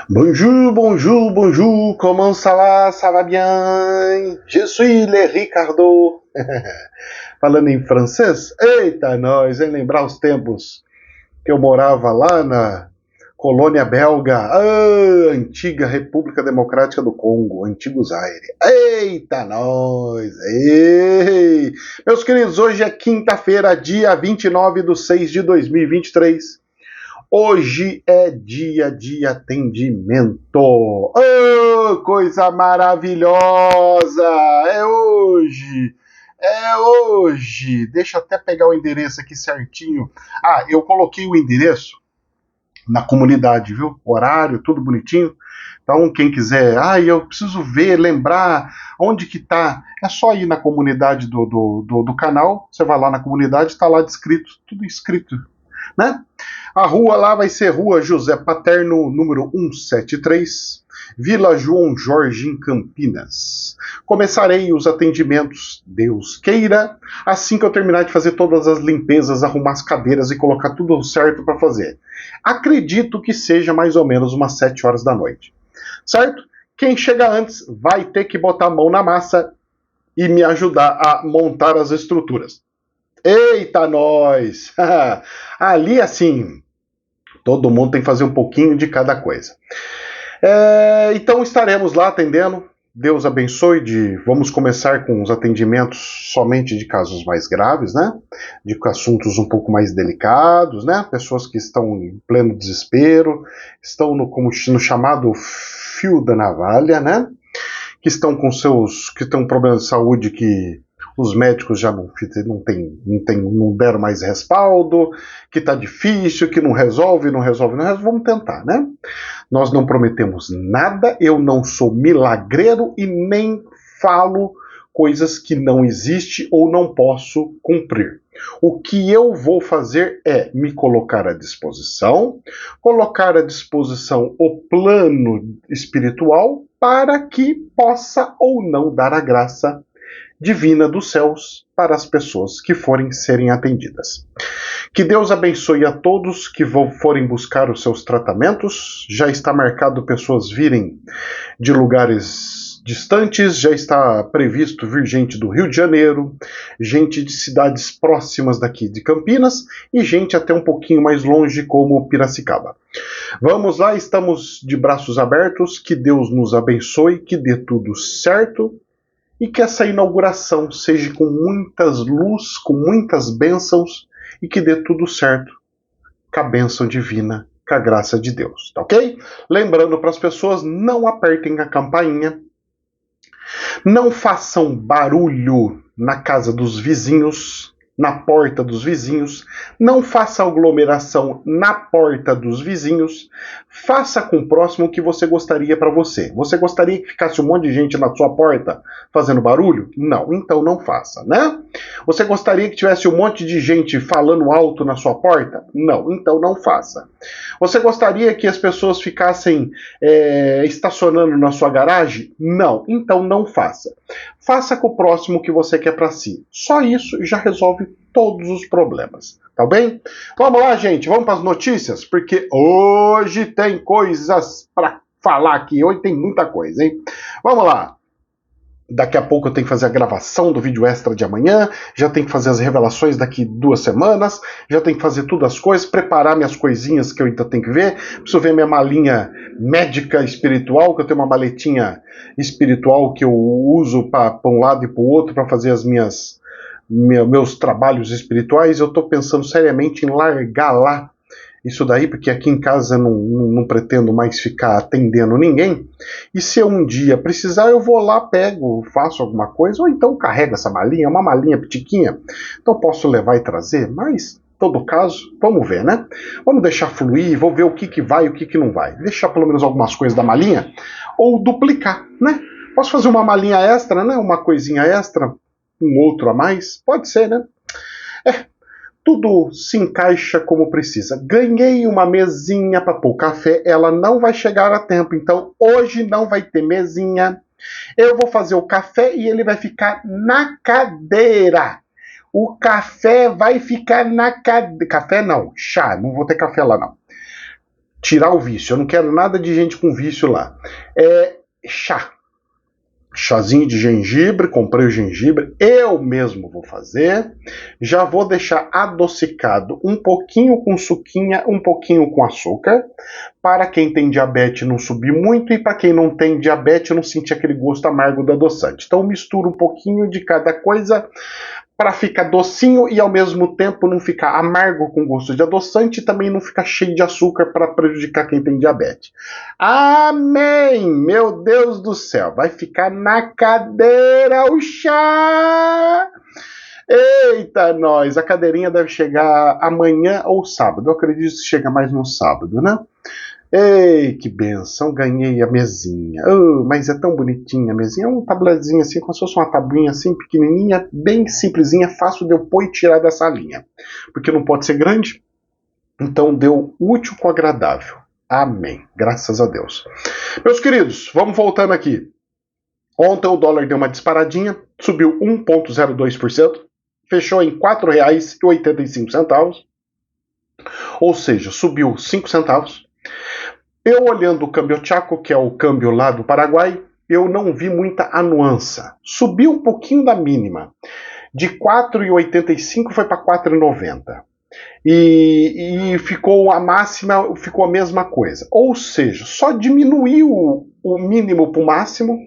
Bonjour, bonjour, bonjour, comment ça va bien? Je suis le Ricardo. Falando em francês? Eita, nós, em lembrar os tempos que eu morava lá na colônia belga, a antiga República Democrática do Congo, antigo Zaire. Eita, nós! Ei! Meus queridos, hoje é quinta-feira, dia 29/6/2023. Hoje é dia de atendimento. Oh, coisa maravilhosa! É hoje! É hoje! Deixa eu até pegar o endereço aqui certinho. Ah, eu coloquei o endereço na comunidade, viu? Horário, tudo bonitinho. Então, quem quiser, eu preciso ver, lembrar onde que tá. É só ir na comunidade do canal. Você vai lá na comunidade, está lá descrito, tudo escrito, né? A rua lá vai ser Rua José Paterno, número 173, Vila João Jorge, em Campinas. Começarei os atendimentos, Deus queira, assim que eu terminar de fazer todas as limpezas, arrumar as cadeiras e colocar tudo certo para fazer. Acredito que seja mais ou menos umas 7 horas da noite. Certo? Quem chega antes vai ter que botar a mão na massa e me ajudar a montar as estruturas. Eita, nós! Ali, assim, todo mundo tem que fazer um pouquinho de cada coisa. Então, estaremos lá atendendo. Deus abençoe. Vamos começar com os atendimentos somente de casos mais graves, né? De assuntos um pouco mais delicados, né? Pessoas que estão em pleno desespero, estão no chamado fio da navalha, né? Que estão com que têm um problema de saúde que os médicos já não deram mais respaldo, que está difícil, que não resolve. Vamos tentar, né? Nós não prometemos nada, eu não sou milagreiro e nem falo coisas que não existem ou não posso cumprir. O que eu vou fazer é me colocar à disposição o plano espiritual para que possa ou não dar a graça divina dos céus para as pessoas que serem atendidas. Que Deus abençoe a todos que forem buscar os seus tratamentos. Já está marcado pessoas virem de lugares distantes, já está previsto vir gente do Rio de Janeiro, gente de cidades próximas daqui de Campinas e gente até um pouquinho mais longe como Piracicaba. Vamos lá, estamos de braços abertos, que Deus nos abençoe, que dê tudo certo e que essa inauguração seja com muitas luzes, com muitas bênçãos e que dê tudo certo com a bênção divina, com a graça de Deus, tá ok? Lembrando para as pessoas, não apertem a campainha, não façam barulho na casa dos vizinhos, na porta dos vizinhos, não faça aglomeração na porta dos vizinhos, faça com o próximo o que você gostaria para você. Você gostaria que ficasse um monte de gente na sua porta fazendo barulho? Não, então não faça, né? Você gostaria que tivesse um monte de gente falando alto na sua porta? Não, então não faça. Você gostaria que as pessoas ficassem estacionando na sua garagem? Não, então não faça. Faça com o próximo o que você quer para si. Só isso já resolve todos os problemas, tá bem? Vamos lá, gente, vamos para as notícias, porque hoje tem coisas para falar aqui, hoje tem muita coisa, hein? Vamos lá. Daqui a pouco eu tenho que fazer a gravação do vídeo extra de amanhã, já tenho que fazer as revelações daqui 2 semanas, já tenho que fazer tudo as coisas, preparar minhas coisinhas que eu ainda tenho que ver, preciso ver minha malinha médica espiritual, que eu tenho uma maletinha espiritual que eu uso para um lado e para o outro para fazer meus trabalhos espirituais. Eu estou pensando seriamente em largar lá isso daí, porque aqui em casa não pretendo mais ficar atendendo ninguém. E se eu um dia precisar, eu vou lá, pego, faço alguma coisa, ou então carrego essa malinha, uma malinha pitiquinha. Então posso levar e trazer, mas, em todo caso, vamos ver, né? Vamos deixar fluir, vou ver o que vai e o que não vai. Deixar pelo menos algumas coisas da malinha, ou duplicar, né? Posso fazer uma malinha extra, né? Uma coisinha extra, um outro a mais, pode ser, né? Tudo se encaixa como precisa. Ganhei uma mesinha para pôr café, ela não vai chegar a tempo, então hoje não vai ter mesinha. Eu vou fazer o café e ele vai ficar na cadeira. O café vai ficar na cadeira. Café não, chá, não vou ter café lá não. tirar o vício. Eu não quero nada de gente com vício lá. É chá. Chazinho de gengibre, comprei o gengibre, eu mesmo vou fazer. Já vou deixar adocicado um pouquinho com suquinha, um pouquinho com açúcar, para quem tem diabetes não subir muito e para quem não tem diabetes não sentir aquele gosto amargo do adoçante. Então misturo um pouquinho de cada coisa para ficar docinho e ao mesmo tempo não ficar amargo com gosto de adoçante e também não ficar cheio de açúcar para prejudicar quem tem diabetes. Amém! Meu Deus do céu, vai ficar na cadeira o chá! Eita, nós! A cadeirinha deve chegar amanhã ou sábado. Eu acredito que chega mais no sábado, né? Ei, que benção, ganhei a mesinha. Oh, mas é tão bonitinha a mesinha. É um tablezinho assim, como se fosse uma tabuinha assim, pequenininha, bem simplesinha, fácil de eu pôr e tirar da salinha. Porque não pode ser grande, então deu útil com agradável. Amém, graças a Deus. Meus queridos, vamos voltando aqui. Ontem o dólar deu uma disparadinha, subiu 1,02%, fechou em R$ 4,85, ou seja, subiu 5 centavos. Eu olhando o câmbio Chaco, que é o câmbio lá do Paraguai, eu não vi muita anuança. Subiu um pouquinho da mínima. De 4,85 foi para 4,90. E ficou a máxima, ficou a mesma coisa. Ou seja, só diminuiu o mínimo para o máximo,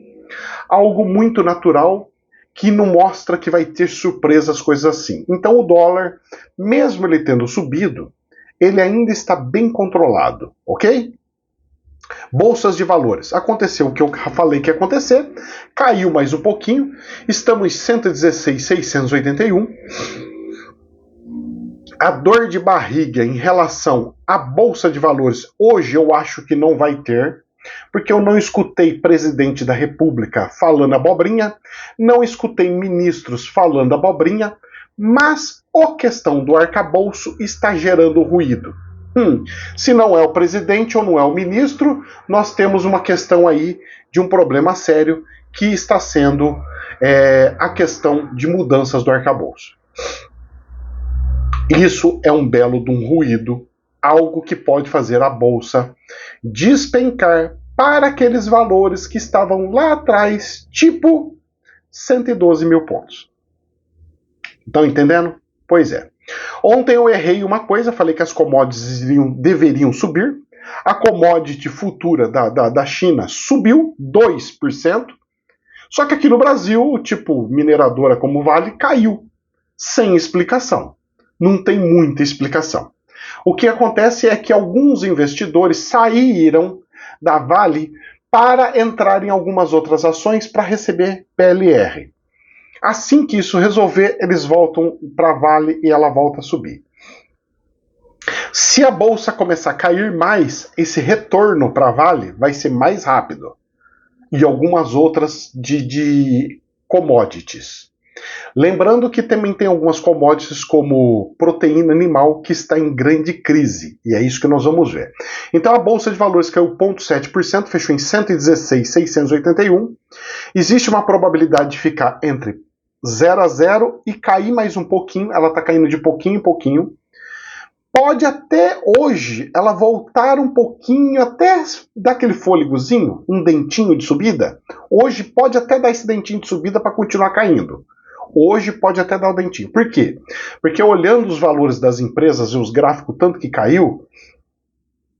algo muito natural, que não mostra que vai ter surpresas, coisas assim. Então o dólar, mesmo ele tendo subido, ele ainda está bem controlado, ok? Bolsas de valores. Aconteceu o que eu falei que ia acontecer, caiu mais um pouquinho, estamos em 116.681. A dor de barriga em relação à Bolsa de Valores, hoje eu acho que não vai ter, porque eu não escutei presidente da República falando abobrinha, não escutei ministros falando abobrinha, mas a questão do arcabouço está gerando ruído. Se não é o presidente ou não é o ministro, nós temos uma questão aí de um problema sério que está sendo a questão de mudanças do arcabouço. Isso é um belo de um ruído, algo que pode fazer a Bolsa despencar para aqueles valores que estavam lá atrás, tipo 112 mil pontos. Estão entendendo? Pois é. Ontem eu errei uma coisa, falei que as commodities deveriam subir. A commodity futura da China subiu 2%. Só que aqui no Brasil, tipo mineradora como Vale, caiu. Sem explicação. Não tem muita explicação. O que acontece é que alguns investidores saíram da Vale para entrar em algumas outras ações para receber PLR. Assim que isso resolver, eles voltam para a Vale e ela volta a subir. Se a bolsa começar a cair mais, esse retorno para a Vale vai ser mais rápido. E algumas outras de commodities. Lembrando que também tem algumas commodities como proteína animal que está em grande crise. E é isso que nós vamos ver. Então a Bolsa de Valores caiu 0,7%, fechou em 116.681. Existe uma probabilidade de ficar entre 0 a 0 e cair mais um pouquinho. Ela está caindo de pouquinho em pouquinho. Pode até hoje ela voltar um pouquinho, até dar aquele fôlegozinho, um dentinho de subida. Hoje pode até dar esse dentinho de subida para continuar caindo. Hoje pode até dar o dentinho. Por quê? Porque olhando os valores das empresas e os gráficos, tanto que caiu,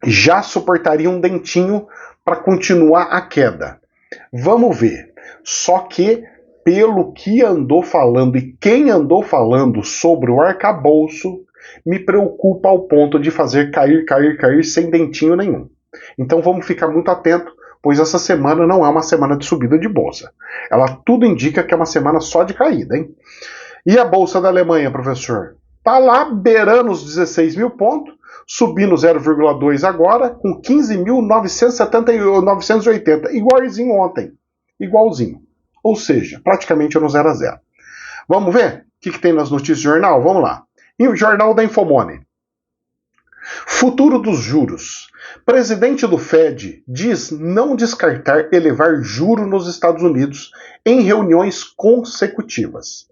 já suportaria um dentinho para continuar a queda. Vamos ver. Só que, pelo que andou falando e quem andou falando sobre o arcabouço, me preocupa ao ponto de fazer cair sem dentinho nenhum. Então vamos ficar muito atento, pois essa semana não é uma semana de subida de bolsa. Ela tudo indica que é uma semana só de caída, hein? E a bolsa da Alemanha, professor? Tá lá beirando os 16 mil pontos, subindo 0,2 agora, com 15.980, igualzinho ontem. Igualzinho. Ou seja, praticamente no 0 a 0. Vamos ver o que tem nas notícias do jornal? Vamos lá. E o jornal da Infomone. Futuro dos juros. Presidente do Fed diz não descartar elevar juro nos Estados Unidos em reuniões consecutivas.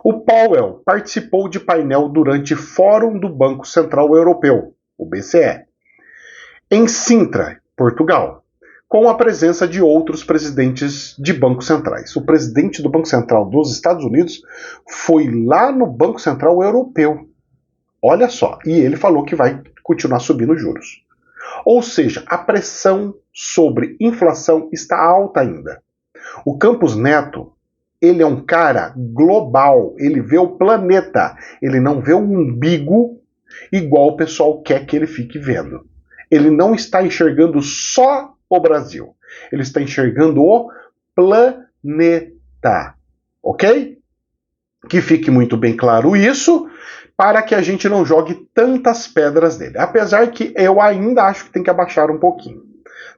O Powell participou de painel durante Fórum do Banco Central Europeu, o BCE. em Sintra, Portugal, com a presença de outros presidentes de bancos centrais. O presidente do Banco Central dos Estados Unidos foi lá no Banco Central Europeu. Olha só, e ele falou que vai continuar subindo os juros. Ou seja, a pressão sobre inflação está alta ainda. O Campos Neto, ele é um cara global, ele vê o planeta, ele não vê o umbigo igual o pessoal quer que ele fique vendo. Ele não está enxergando só o Brasil, ele está enxergando o planeta, ok? Que fique muito bem claro isso, para que a gente não jogue tantas pedras nele. Apesar que eu ainda acho que tem que abaixar um pouquinho.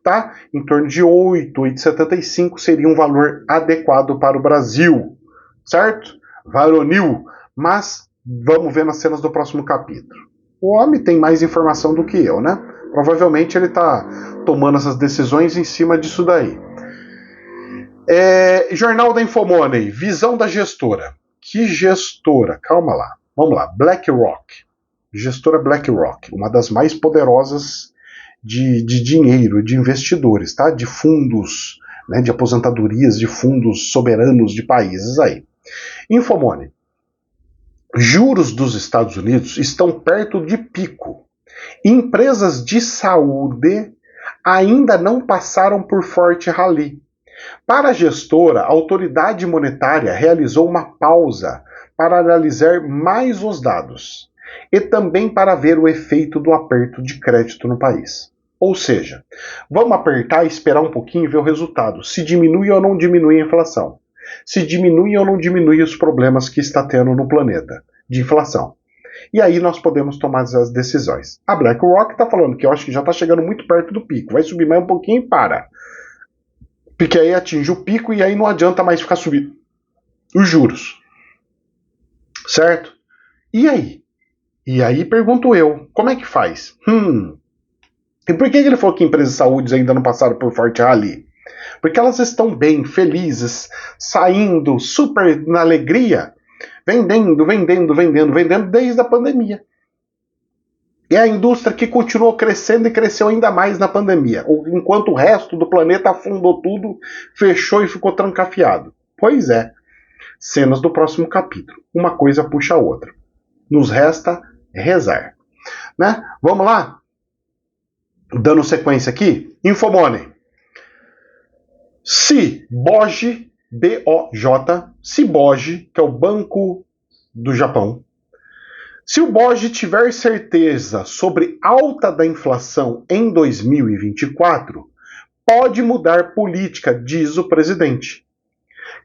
Tá? Em torno de 8, 8,75 seria um valor adequado para o Brasil. Certo? Varonil. Mas vamos ver nas cenas do próximo capítulo. O homem tem mais informação do que eu, né? Provavelmente ele está tomando essas decisões em cima disso daí. Jornal da Infomoney. Visão da gestora. Que gestora? Calma lá. Vamos lá. BlackRock. Gestora BlackRock. Uma das mais poderosas de dinheiro, de investidores, tá? De fundos, né? De aposentadorias, de fundos soberanos de países aí. Infomoney. Juros dos Estados Unidos estão perto de pico. Empresas de saúde ainda não passaram por forte rally. Para a gestora, a autoridade monetária realizou uma pausa para analisar mais os dados e também para ver o efeito do aperto de crédito no país. Ou seja, vamos apertar e esperar um pouquinho e ver o resultado, se diminui ou não diminui a inflação, se diminui ou não diminui os problemas que está tendo no planeta de inflação. E aí nós podemos tomar as decisões. A BlackRock está falando que eu acho que já está chegando muito perto do pico, vai subir mais um pouquinho e para. Porque aí atinge o pico e aí não adianta mais ficar subindo os juros. Certo? E aí? E aí pergunto eu, como é que faz? E por que ele falou que empresas de saúde ainda não passaram por forte rally? Porque elas estão bem, felizes, saindo super na alegria, vendendo desde a pandemia. E a indústria que continuou crescendo e cresceu ainda mais na pandemia, enquanto o resto do planeta afundou tudo, fechou e ficou trancafiado. Pois é, cenas do próximo capítulo. Uma coisa puxa a outra. Nos resta rezar. Né? Vamos lá? Dando sequência aqui, Infomoney. Se BOJ, B-O-J, se BOJ, que é o Banco do Japão, se o BOJ tiver certeza sobre alta da inflação em 2024, pode mudar política, diz o presidente.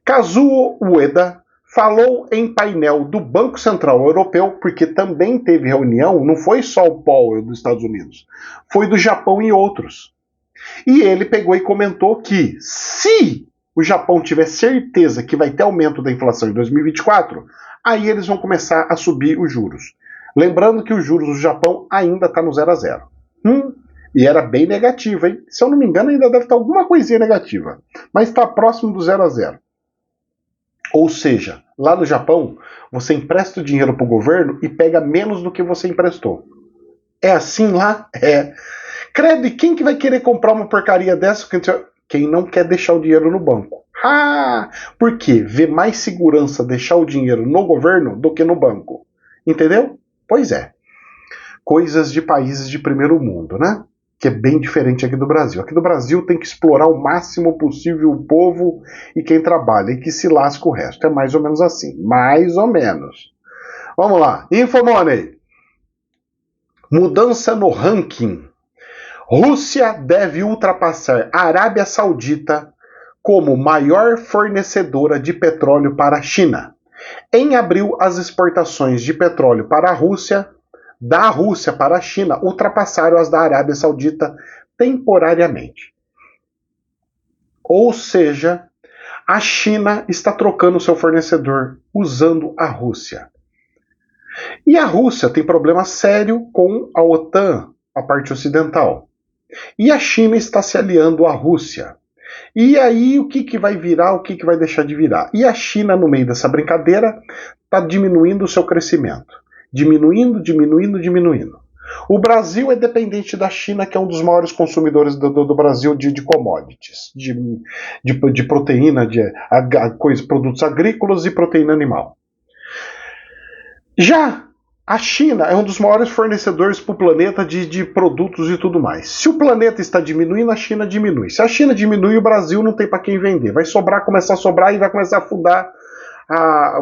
Kazuo Ueda falou em painel do Banco Central Europeu, porque também teve reunião, não foi só o Powell dos Estados Unidos, foi do Japão e outros. E ele pegou e comentou que se o Japão tiver certeza que vai ter aumento da inflação em 2024, aí eles vão começar a subir os juros. Lembrando que os juros do Japão ainda está no 0 a 0. E era bem negativo, hein? Se eu não me engano, ainda deve estar alguma coisinha negativa. Mas está próximo do 0 a 0. Ou seja, lá no Japão, você empresta o dinheiro para o governo e pega menos do que você emprestou. É assim lá? É. Credo, e quem que vai querer comprar uma porcaria dessa? Quem não quer deixar o dinheiro no banco. Por quê? Vê mais segurança deixar o dinheiro no governo do que no banco. Entendeu? Pois é. Coisas de países de primeiro mundo, né? Que é bem diferente aqui do Brasil. Aqui do Brasil tem que explorar o máximo possível o povo e quem trabalha, e que se lasca o resto. É mais ou menos assim. Mais ou menos. Vamos lá. Infomoney. Mudança no ranking. Rússia deve ultrapassar a Arábia Saudita como maior fornecedora de petróleo para a China. Em abril, as exportações de petróleo para a Rússia, da Rússia para a China, ultrapassaram as da Arábia Saudita temporariamente. Ou seja, a China está trocando seu fornecedor usando a Rússia. E a Rússia tem problema sério com a OTAN, a parte ocidental. E a China está se aliando à Rússia. E aí o que vai virar, o que vai deixar de virar? E a China, no meio dessa brincadeira, está diminuindo o seu crescimento. Diminuindo. O Brasil é dependente da China, que é um dos maiores consumidores do Brasil de commodities, de proteína, produtos agrícolas e proteína animal. Já a China é um dos maiores fornecedores para o planeta de produtos e tudo mais. Se o planeta está diminuindo, a China diminui. Se a China diminui, o Brasil não tem para quem vender. Vai sobrar, começar a sobrar e vai começar a afundar,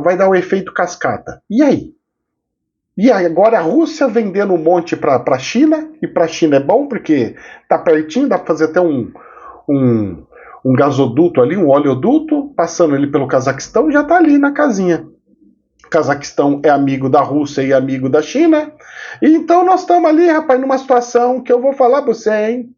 vai dar o efeito cascata. E aí? E agora a Rússia vendendo um monte para a China, e para a China é bom porque tá pertinho, dá para fazer até um gasoduto ali, um oleoduto, passando ali pelo Cazaquistão, já tá ali na casinha. O Cazaquistão é amigo da Rússia e amigo da China, e então nós estamos ali, rapaz, numa situação que eu vou falar para você, hein?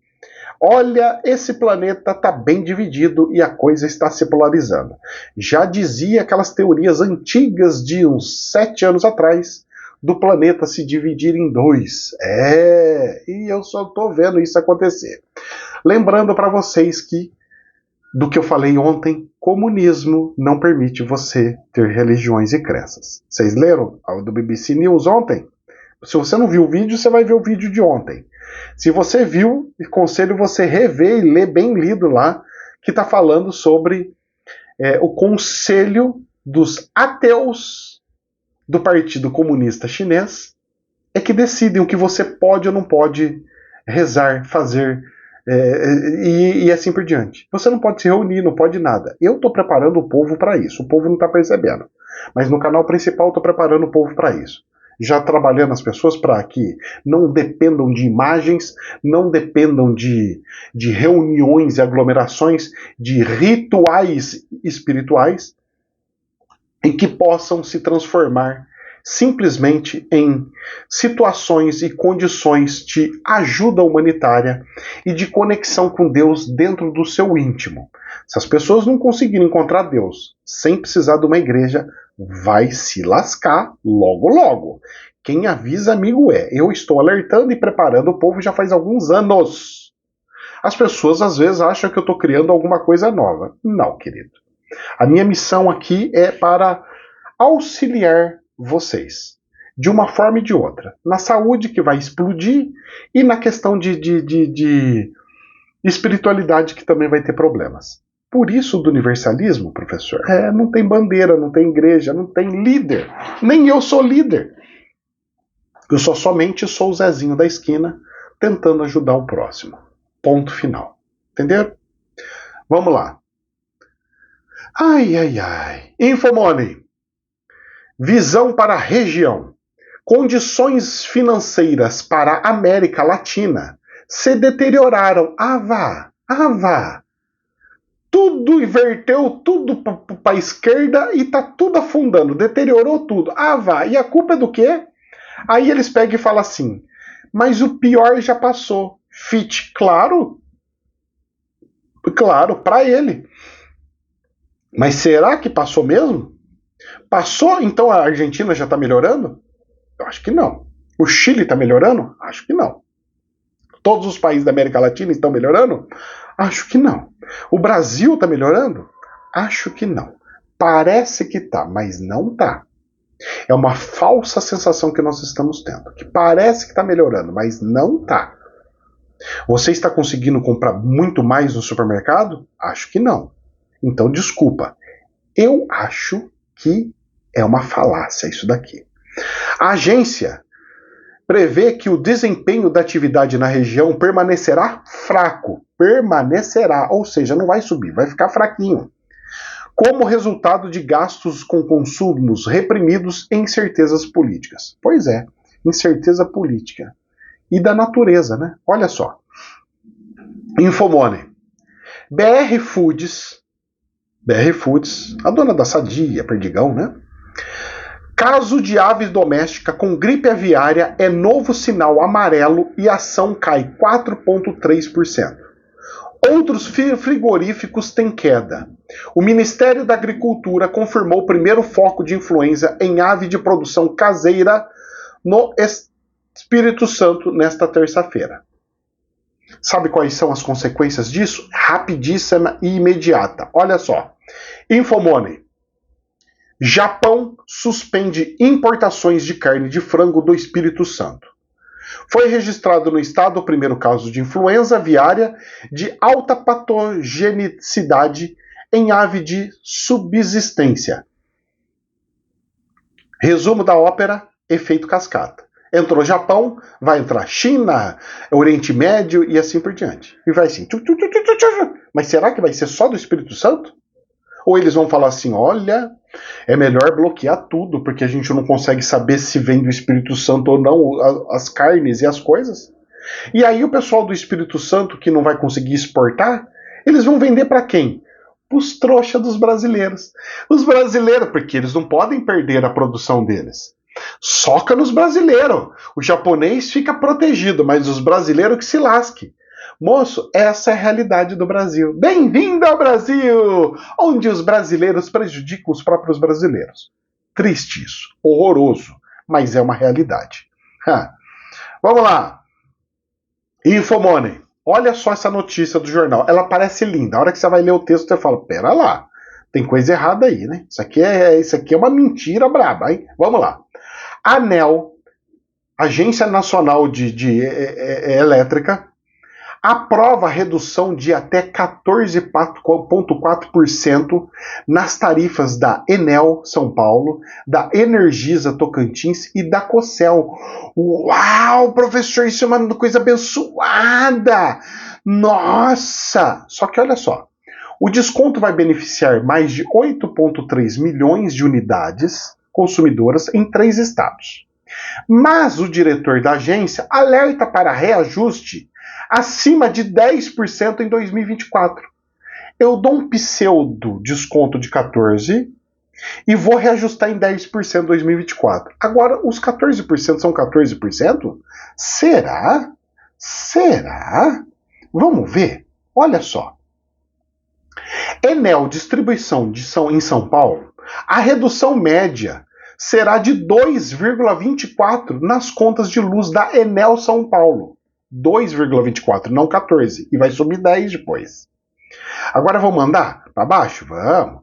Olha, esse planeta está bem dividido e a coisa está se polarizando. Já dizia aquelas teorias antigas de uns 7 anos atrás, do planeta se dividir em 2. E eu só estou vendo isso acontecer. Lembrando para vocês que, do que eu falei ontem, comunismo não permite você ter religiões e crenças. Vocês leram o do BBC News ontem? Se você não viu o vídeo, você vai ver o vídeo de ontem. Se você viu, aconselho você rever e ler bem lido lá, que está falando sobre o conselho dos ateus do Partido Comunista Chinês, é que decidem o que você pode ou não pode rezar, fazer, e assim por diante. Você não pode se reunir, não pode nada. Eu estou preparando o povo para isso, o povo não está percebendo. Mas no canal principal estou preparando o povo para isso. Já trabalhando as pessoas para que não dependam de imagens, não dependam de reuniões e aglomerações, de rituais espirituais, em que possam se transformar simplesmente em situações e condições de ajuda humanitária e de conexão com Deus dentro do seu íntimo. Se as pessoas não conseguirem encontrar Deus sem precisar de uma igreja, vai se lascar logo logo. Quem avisa, amigo, é. Eu estou alertando e preparando o povo já faz alguns anos. As pessoas às vezes acham que eu estou criando alguma coisa nova. Não, querido. A minha missão aqui é para auxiliar vocês, de uma forma e de outra, na saúde que vai explodir e na questão de espiritualidade que também vai ter problemas. Por isso do universalismo, professor, não tem bandeira, não tem igreja, não tem líder. Nem eu sou líder. Eu somente sou o Zezinho da esquina tentando ajudar o próximo. Ponto final. Entenderam? Vamos lá. Ai. Infomoney. Visão para a região. Condições financeiras para a América Latina se deterioraram. Vá. Tudo inverteu, tudo para a esquerda e tá tudo afundando. Deteriorou tudo. Vá. E a culpa é do quê? Aí eles pegam e falam assim, mas o pior já passou. Claro, para ele. Mas será que passou mesmo? Passou? Então a Argentina já está melhorando? Eu acho que não. O Chile está melhorando? Acho que não. Todos os países da América Latina estão melhorando? Acho que não. O Brasil está melhorando? Acho que não. Parece que está, mas não está. É uma falsa sensação que nós estamos tendo. Que parece que está melhorando, mas não está. Você está conseguindo comprar muito mais no supermercado? Acho que não. Então, desculpa. Eu acho que é uma falácia isso daqui. A agência prevê que o desempenho da atividade na região permanecerá fraco. Permanecerá, ou seja, não vai subir, vai ficar fraquinho. Como resultado de gastos com consumos reprimidos e incertezas políticas. Pois é, incerteza política. E da natureza, né? Olha só. Infomoney. BR Foods, a dona da Sadia, Perdigão, né? Caso de aves doméstica com gripe aviária é novo sinal amarelo e a ação cai 4,3%. Outros frigoríficos têm queda. O Ministério da Agricultura confirmou o primeiro foco de influenza em ave de produção caseira no Espírito Santo nesta terça-feira. Sabe quais são as consequências disso? Rapidíssima e imediata. Olha só. Infomoney. Japão suspende importações de carne de frango do Espírito Santo. Foi registrado no estado o primeiro caso de influenza aviária de alta patogenicidade em ave de subsistência. Resumo da ópera, efeito cascata. Entrou Japão, vai entrar China, Oriente Médio e assim por diante. E vai assim. Mas será que vai ser só do Espírito Santo? Ou eles vão falar assim, olha, é melhor bloquear tudo, porque a gente não consegue saber se vem do Espírito Santo ou não, as carnes e as coisas. E aí o pessoal do Espírito Santo, que não vai conseguir exportar, eles vão vender para quem? Os trouxas dos brasileiros. Os brasileiros, porque eles não podem perder a produção deles. Soca nos brasileiros. O japonês fica protegido, mas os brasileiros que se lasque. Moço, essa é a realidade do Brasil. Bem-vindo ao Brasil, onde os brasileiros prejudicam os próprios brasileiros. Triste isso, horroroso, mas é uma realidade. Vamos lá. Infomoney. Olha só essa notícia do jornal. Ela parece linda. A hora que você vai ler o texto, você fala, pera lá, tem coisa errada aí, né? Isso aqui é uma mentira braba, hein? Vamos lá. A ANEEL, Agência Nacional de Elétrica, aprova a redução de até 14,4% nas tarifas da Enel São Paulo, da Energisa Tocantins e da Cosel. Uau, professor, isso é uma coisa abençoada! Nossa! Só que olha só, o desconto vai beneficiar mais de 8,3 milhões de unidades consumidoras em 3 estados. Mas o diretor da agência alerta para reajuste acima de 10% em 2024. Eu dou um pseudo desconto de 14% e vou reajustar em 10% em 2024. Agora, os 14% são 14%? Será? Será? Vamos ver. Olha só. Enel Distribuição em São Paulo, a redução média será de 2,24 nas contas de luz da Enel São Paulo. 2,24, não 14. E vai subir 10 depois. Agora vamos andar para baixo? Vamos.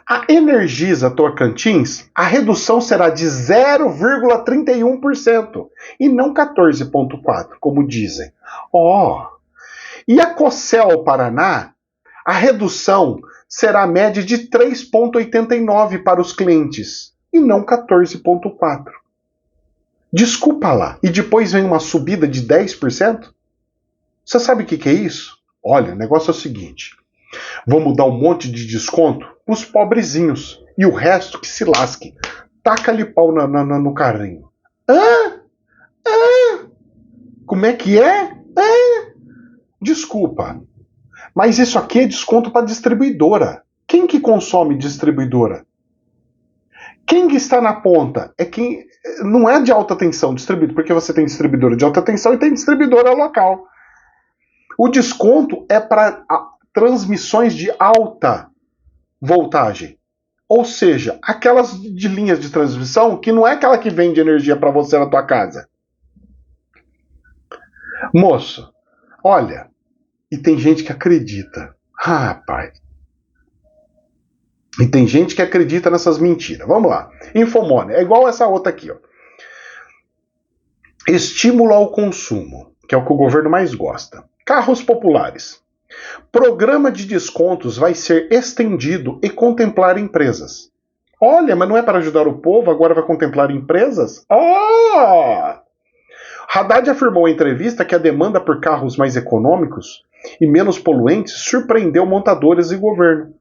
A Energisa Tocantins, a redução será de 0,31% e não 14,4%, como dizem. E a Cosel Paraná, a redução será a média de 3,89% para os clientes e não 14,4%. Desculpa lá. E depois vem uma subida de 10%? Você sabe o que é isso? Olha, o negócio é o seguinte. Vamos dar um monte de desconto pros pobrezinhos. E o resto que se lasque. Taca-lhe pau no carrinho. Como é que é? Desculpa. Mas isso aqui é desconto para distribuidora. Quem que consome distribuidora? Quem que está na ponta é quem não é de alta tensão distribuído, porque você tem distribuidora de alta tensão e tem distribuidora local. O desconto é para transmissões de alta voltagem. Ou seja, aquelas de linhas de transmissão que não é aquela que vende energia para você na tua casa. Moço, olha, e tem gente que acredita. Rapaz. E tem gente que acredita nessas mentiras. Vamos lá. Infomoney. É igual essa outra aqui. Ó. Estímulo ao consumo, que é o que o governo mais gosta. Carros populares. Programa de descontos vai ser estendido e contemplar empresas. Olha, mas não é para ajudar o povo, agora vai contemplar empresas? Haddad afirmou em entrevista que a demanda por carros mais econômicos e menos poluentes surpreendeu montadores e governo.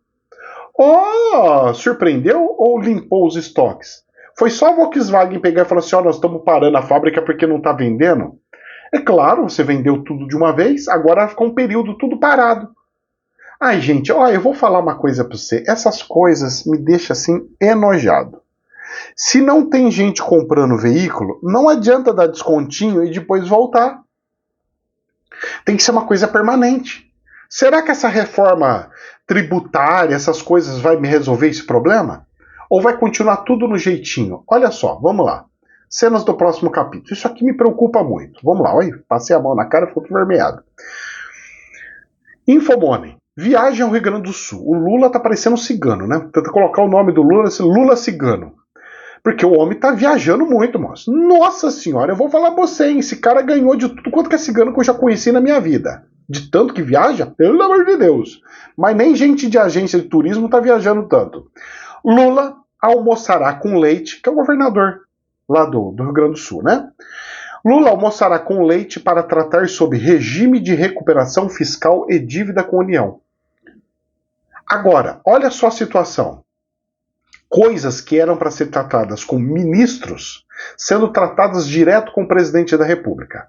Surpreendeu ou limpou os estoques? Foi só a Volkswagen pegar e falar assim, nós estamos parando a fábrica porque não está vendendo? É claro, você vendeu tudo de uma vez, agora ficou um período tudo parado. Ai, gente, eu vou falar uma coisa para você. Essas coisas me deixam assim enojado. Se não tem gente comprando veículo, não adianta dar descontinho e depois voltar. Tem que ser uma coisa permanente. Será que essa reforma tributária, essas coisas, vai me resolver esse problema? Ou vai continuar tudo no jeitinho? Olha só, vamos lá. Cenas do próximo capítulo. Isso aqui me preocupa muito. Vamos lá, olha, passei a mão na cara e ficou vermelhado. Infomoney. Viagem ao Rio Grande do Sul. O Lula tá parecendo um cigano, né? Tenta colocar o nome do Lula, esse Lula cigano. Porque o homem tá viajando muito, moço. Nossa senhora, eu vou falar pra você, hein? Esse cara ganhou de tudo quanto que é cigano que eu já conheci na minha vida. De tanto que viaja, pelo amor de Deus. Mas nem gente de agência de turismo tá viajando tanto. Lula almoçará com Leite, que é o governador lá do Rio Grande do Sul, né? Lula almoçará com Leite para tratar sobre regime de recuperação fiscal e dívida com a União. Agora, olha só a situação. Coisas que eram para ser tratadas com ministros, sendo tratadas direto com o presidente da República.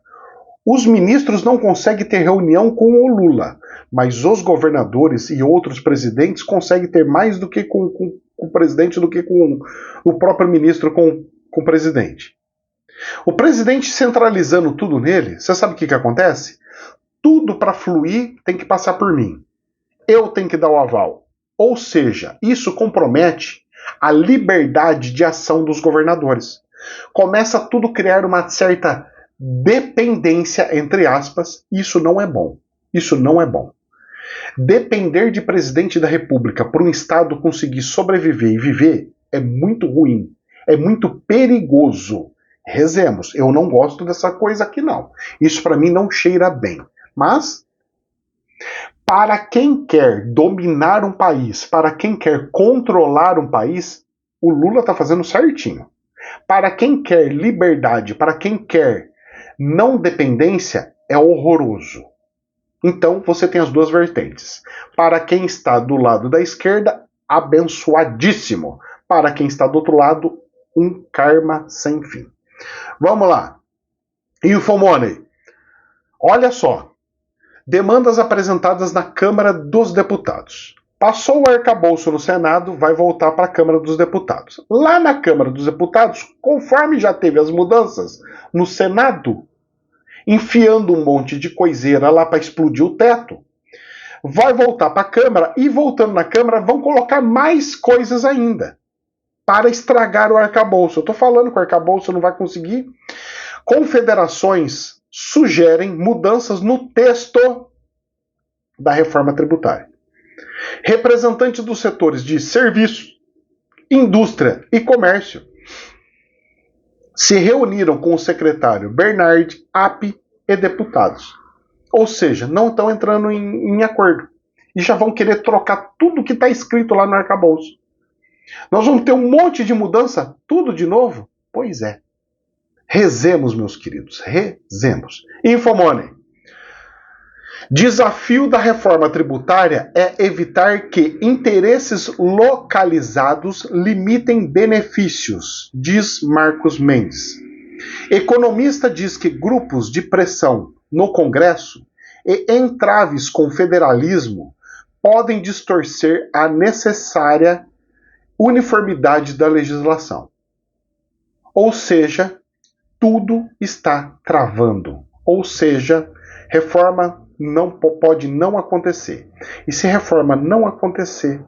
Os ministros não conseguem ter reunião com o Lula, mas os governadores e outros presidentes conseguem ter mais do que com o presidente do que com o próprio ministro com o presidente. O presidente centralizando tudo nele, você sabe o que acontece? Tudo para fluir tem que passar por mim. Eu tenho que dar o aval. Ou seja, isso compromete a liberdade de ação dos governadores. Começa tudo a criar uma certa dependência, entre aspas. Isso não é bom. Isso não é bom. Depender de presidente da República para um Estado conseguir sobreviver e viver é muito ruim. É muito perigoso. Rezemos. Eu não gosto dessa coisa aqui, não. Isso para mim não cheira bem. Mas, para quem quer dominar um país, para quem quer controlar um país, o Lula está fazendo certinho. Para quem quer liberdade, para quem quer não dependência, é horroroso. Então, você tem as duas vertentes. Para quem está do lado da esquerda, abençoadíssimo. Para quem está do outro lado, um karma sem fim. Vamos lá. Infomoney. Olha só. Demandas apresentadas na Câmara dos Deputados. Passou o arcabouço no Senado, vai voltar para a Câmara dos Deputados. Lá na Câmara dos Deputados, conforme já teve as mudanças no Senado, enfiando um monte de coiseira lá para explodir o teto, vai voltar para a Câmara e, voltando na Câmara, vão colocar mais coisas ainda para estragar o arcabouço. Eu estou falando que o arcabouço não vai conseguir. Confederações sugerem mudanças no texto da reforma tributária. Representantes dos setores de serviço, indústria e comércio se reuniram com o secretário Bernard App e deputados. Ou seja, não estão entrando em acordo. E já vão querer trocar tudo que está escrito lá no arcabouço. Nós vamos ter um monte de mudança, tudo de novo? Pois é. Rezemos, meus queridos, rezemos. Infomoney. Desafio da reforma tributária é evitar que interesses localizados limitem benefícios, diz Marcos Mendes. Economista diz que grupos de pressão no Congresso e entraves com federalismo podem distorcer a necessária uniformidade da legislação. Ou seja, tudo está travando. Ou seja, reforma não pode não acontecer. E se reforma não acontecer,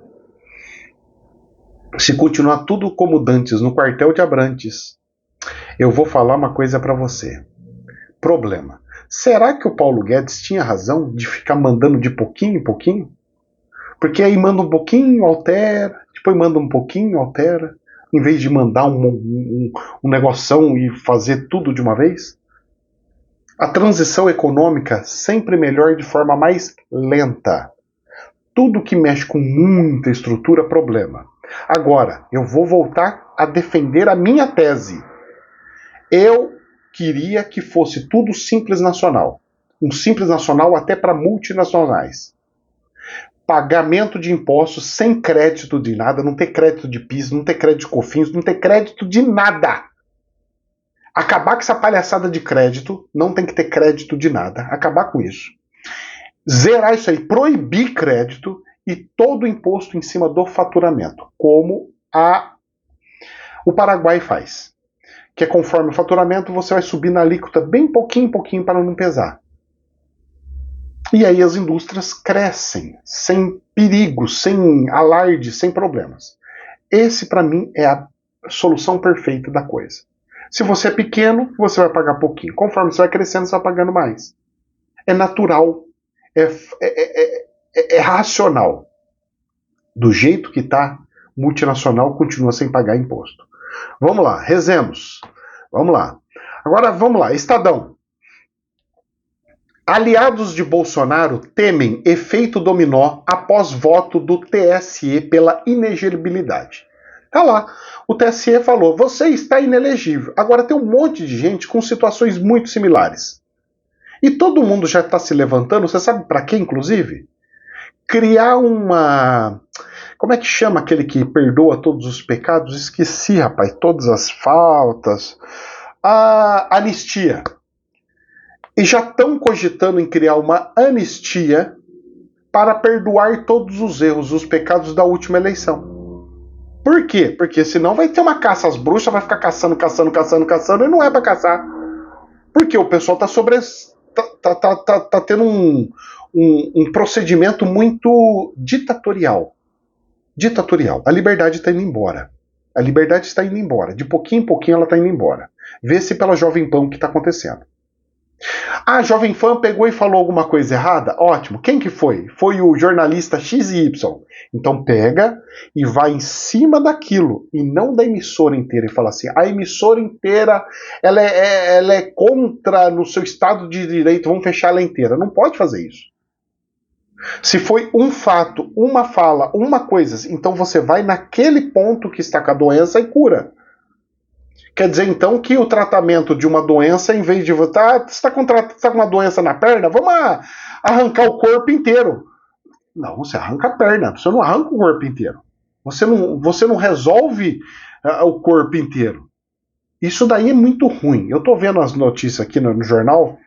se continuar tudo como dantes no quartel de Abrantes, eu vou falar uma coisa para você. Problema. Será que o Paulo Guedes tinha razão de ficar mandando de pouquinho em pouquinho? Porque aí manda um pouquinho, altera, depois manda um pouquinho, altera, em vez de mandar um negoção e fazer tudo de uma vez? A transição econômica sempre melhor de forma mais lenta. Tudo que mexe com muita estrutura, problema. Agora, eu vou voltar a defender a minha tese. Eu queria que fosse tudo Simples Nacional. Um Simples Nacional até para multinacionais. Pagamento de impostos sem crédito de nada, não ter crédito de PIS, não ter crédito de COFINS, não ter crédito de nada. Acabar com essa palhaçada de crédito, não tem que ter crédito de nada. Acabar com isso. Zerar isso aí, proibir crédito e todo o imposto em cima do faturamento, como o Paraguai faz. Que é conforme o faturamento, você vai subir na alíquota bem pouquinho em pouquinho para não pesar. E aí as indústrias crescem, sem perigo, sem alarde, sem problemas. Esse, para mim, é a solução perfeita da coisa. Se você é pequeno, você vai pagar pouquinho. Conforme você vai crescendo, você vai pagando mais. É natural. É racional. Do jeito que está, multinacional continua sem pagar imposto. Vamos lá, rezemos. Vamos lá. Agora, vamos lá. Estadão. Aliados de Bolsonaro temem efeito dominó após voto do TSE pela inelegibilidade. Tá lá. O TSE falou: você está inelegível. Agora tem um monte de gente com situações muito similares. E todo mundo já está se levantando, você sabe para quê, inclusive? Criar uma... Como é que chama aquele que perdoa todos os pecados? Esqueci, rapaz, todas as faltas. A anistia. E já estão cogitando em criar uma anistia para perdoar todos os erros, os pecados da última eleição. Por quê? Porque senão vai ter uma caça às bruxas, vai ficar caçando e não é para caçar. Porque o pessoal está tá tendo um procedimento muito ditatorial. A liberdade está indo embora. A liberdade está indo embora. De pouquinho em pouquinho ela está indo embora. Vê-se pela Jovem Pan o que está acontecendo. A Jovem Pan pegou e falou alguma coisa errada? Ótimo. Quem que foi? Foi o jornalista XY. Então pega e vai em cima daquilo e não da emissora inteira e fala assim: a emissora inteira ela é contra no seu Estado de Direito, vamos fechar ela inteira. Não pode fazer isso. Se foi um fato, uma fala, uma coisa, então você vai naquele ponto que está com a doença e cura. Quer dizer, então, que o tratamento de uma doença, em vez de você está com uma doença na perna, vamos arrancar o corpo inteiro. Não, você arranca a perna, você não arranca o corpo inteiro. Você não resolve o corpo inteiro. Isso daí é muito ruim. Eu estou vendo as notícias aqui no jornal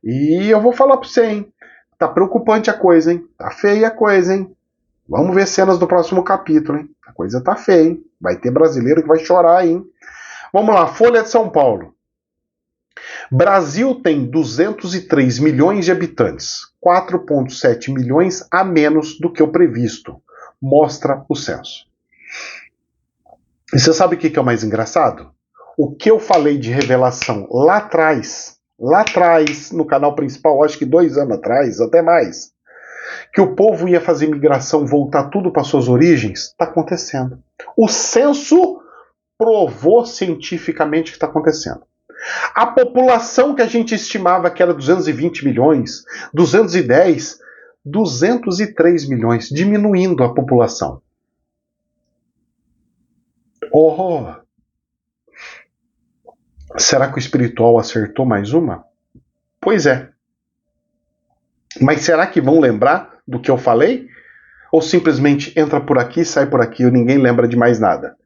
e eu vou falar para você, hein? Tá preocupante a coisa, hein? Tá feia a coisa, hein? Vamos ver cenas do próximo capítulo, hein? A coisa tá feia, hein? Vai ter brasileiro que vai chorar, hein? Vamos lá, Folha de São Paulo. Brasil tem 203 milhões de habitantes, 4,7 milhões a menos do que o previsto, mostra o censo. E você sabe o que é o mais engraçado? O que eu falei de revelação lá atrás, no canal principal, acho que 2 anos atrás, até mais, que o povo ia fazer migração, voltar tudo para suas origens, está acontecendo. O censo provou cientificamente que está acontecendo. A população que a gente estimava que era 220 milhões, 210, 203 milhões, diminuindo a população. Oh! Será que o espiritual acertou mais uma? Pois é. Mas será que vão lembrar do que eu falei? Ou simplesmente entra por aqui, sai por aqui e ninguém lembra de mais nada?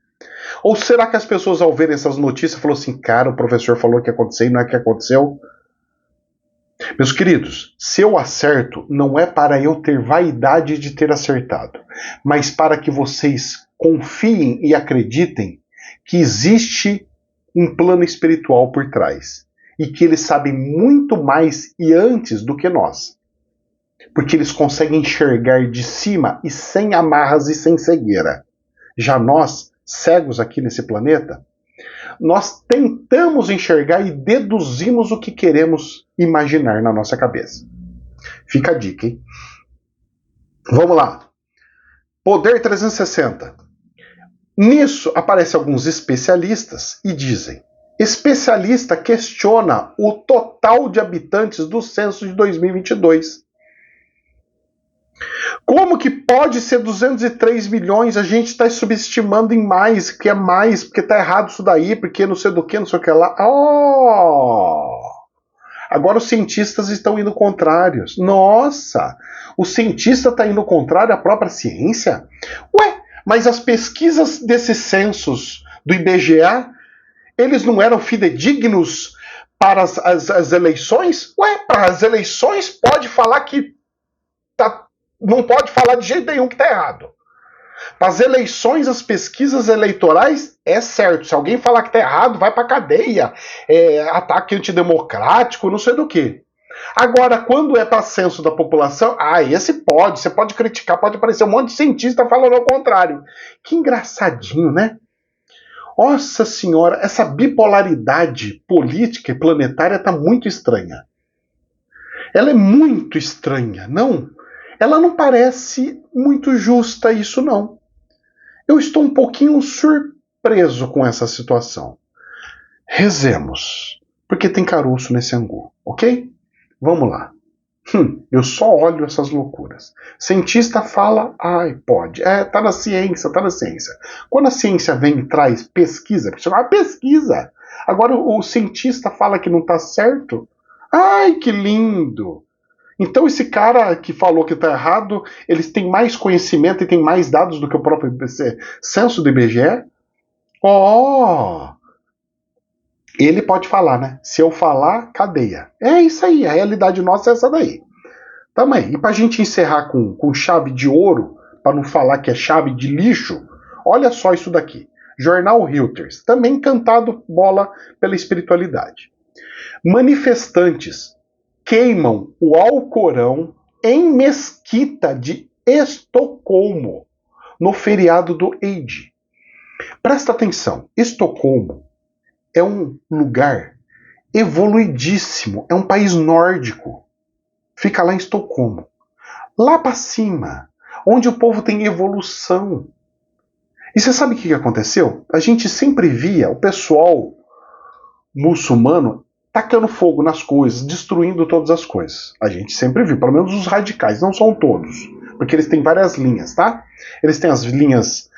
Ou será que as pessoas, ao verem essas notícias, falaram assim: cara, o professor falou que ia acontecer e não é que aconteceu? Meus queridos, se eu acerto, não é para eu ter vaidade de ter acertado, mas para que vocês confiem e acreditem que existe um plano espiritual por trás e que eles sabem muito mais e antes do que nós. Porque eles conseguem enxergar de cima e sem amarras e sem cegueira. Já nós, cegos aqui nesse planeta, nós tentamos enxergar e deduzimos o que queremos imaginar na nossa cabeça. Fica a dica, hein? Vamos lá. Poder 360. Nisso aparecem alguns especialistas e dizem: especialista questiona o total de habitantes do censo de 2022. Como que pode ser 203 milhões? A gente está subestimando em mais, que é mais, porque está errado isso daí, porque não sei do que, não sei o que lá. Agora os cientistas estão indo contrários. Nossa, o cientista está indo contrário à própria ciência? Ué, mas as pesquisas desses censos do IBGE, eles não eram fidedignos para as eleições? Ué, para as eleições pode falar que não pode falar de jeito nenhum que está errado. Para as eleições, as pesquisas eleitorais, é certo. Se alguém falar que está errado, vai para a cadeia. Ataque antidemocrático, não sei do que. Agora, quando é para censo da população, esse pode. Você pode criticar, pode aparecer um monte de cientista falando ao contrário. Que engraçadinho, né? Nossa senhora, essa bipolaridade política e planetária está muito estranha. Ela é muito estranha, não? Ela não parece muito justa, isso não. Eu estou um pouquinho surpreso. preso com essa situação. Rezemos, porque tem caroço nesse angu, ok? Vamos lá. Eu só olho essas loucuras. Cientista fala, ai, pode. Tá na ciência, tá na ciência. Quando a ciência vem e traz pesquisa, porque chama pesquisa. Agora o cientista fala que não tá certo. Ai, que lindo. Então esse cara que falou que tá errado, eles têm mais conhecimento e têm mais dados do que o próprio censo do IBGE? Ele pode falar, né? Se eu falar, cadeia. É isso aí, a realidade nossa é essa daí. Tamo aí. E pra gente encerrar com chave de ouro, para não falar que é chave de lixo, olha só isso daqui. Jornal Reuters, também cantado bola pela espiritualidade. Manifestantes queimam o Alcorão em mesquita de Estocolmo, no feriado do Eid. Presta atenção, Estocolmo é um lugar evoluidíssimo, é um país nórdico. Fica lá em Estocolmo. Lá para cima, onde o povo tem evolução. E você sabe o que aconteceu? A gente sempre via o pessoal muçulmano tacando fogo nas coisas, destruindo todas as coisas. A gente sempre viu, pelo menos os radicais, não são todos, porque eles têm várias linhas, tá? Eles têm as linhas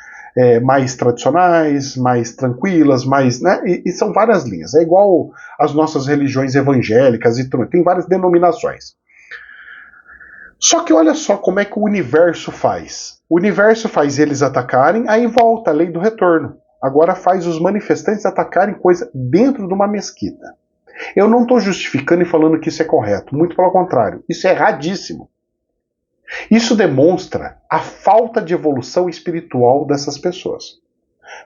mais tradicionais, mais tranquilas, mais, né? E são várias linhas. É igual as nossas religiões evangélicas e tem várias denominações. Só que olha só como é que o universo faz. O universo faz eles atacarem, aí volta a lei do retorno. Agora faz os manifestantes atacarem coisa dentro de uma mesquita. Eu não estou justificando e falando que isso é correto, muito pelo contrário, isso é erradíssimo. Isso demonstra a falta de evolução espiritual dessas pessoas.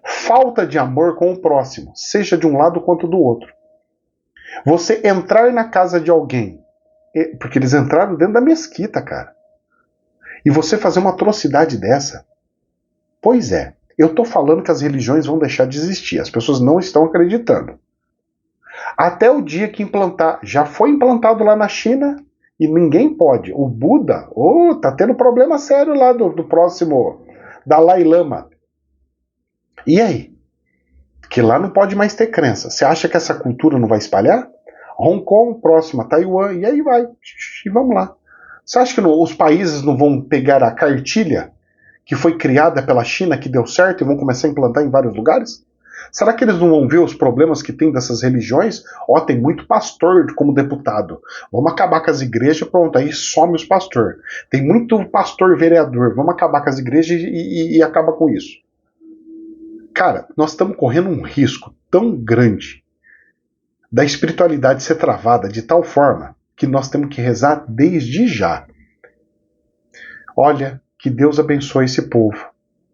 Falta de amor com o próximo, seja de um lado quanto do outro. Você entrar na casa de alguém, porque eles entraram dentro da mesquita, cara, e você fazer uma atrocidade dessa, pois é, eu estou falando que as religiões vão deixar de existir, as pessoas não estão acreditando. Até o dia que implantar, já foi implantado lá na China e ninguém pode. O Buda, tá tendo problema sério lá do próximo Dalai Lama. E aí? Que lá não pode mais ter crença. Você acha que essa cultura não vai espalhar? Hong Kong, próxima, Taiwan, e aí vai. E vamos lá. Você acha que os países não vão pegar a cartilha que foi criada pela China, que deu certo, e vão começar a implantar em vários lugares? Será que eles não vão ver os problemas que tem dessas religiões? Tem muito pastor como deputado. Vamos acabar com as igrejas, pronto, aí some os pastores. Tem muito pastor vereador, vamos acabar com as igrejas e acaba com isso. Cara, nós estamos correndo um risco tão grande da espiritualidade ser travada de tal forma que nós temos que rezar desde já. Olha, que Deus abençoe esse povo,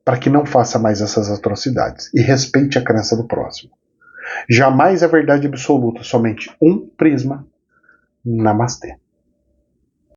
para que não faça mais essas atrocidades e respeite a crença do próximo. Jamais a verdade absoluta, somente um prisma. Namastê.